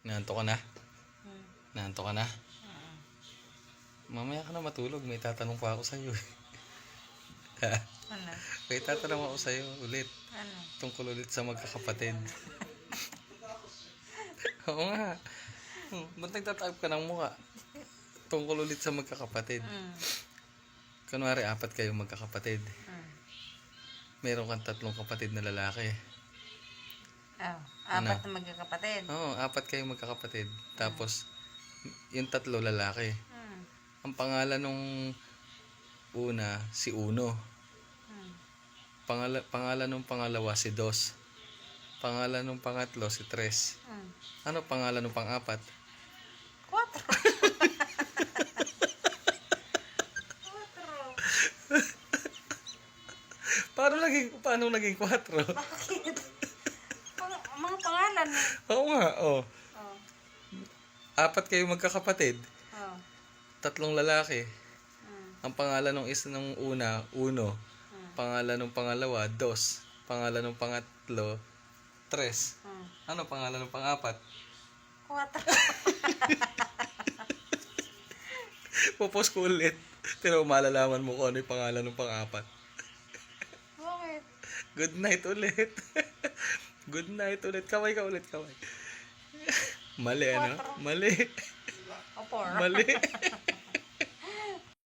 Naantok ka na? Hmm. Naantok ka na? Hmm. Mamaya ka na matulog. May tatanong pa ako sa'yo. Ano? May tatanong ako sa'yo ulit. Ano? Tungkol ulit sa magkakapatid. Oo nga. Ba't nagtatype ka ng mukha? Tungkol ulit sa magkakapatid. Kunwari, 4 kayong magkakapatid. Meron kang 3 kapatid na lalaki. Oh, Ano? 4 na magkakapatid. Oo, 4 kayong magkakapatid. Tapos, yung 3 lalaki. Ang pangalan nung una, si Uno. Pangalan nung pangalawa, si Dos. Pangalan nung pangatlo, si Tres. Ano pangalan nung pang-4? 4. Paano naging 4? Bakit? Mga pangalan eh. Oo nga, oh. Oh. 4 kayong magkakapatid. Oh. 3 lalaki. Ang pangalan nung nung una, Uno. Pangalan nung pangalawa, Dos. Pangalan nung pangatlo, Tres. Ano pangalan nung pang-4? 4. Popost ko ulit. Pero malalaman mo kung ano yung pangalan ng pang-4. Bakit? Good night ulit. Good night ulit. Kaway ka ulit, kaway. Mali, ano? Mali. O 4. Mali.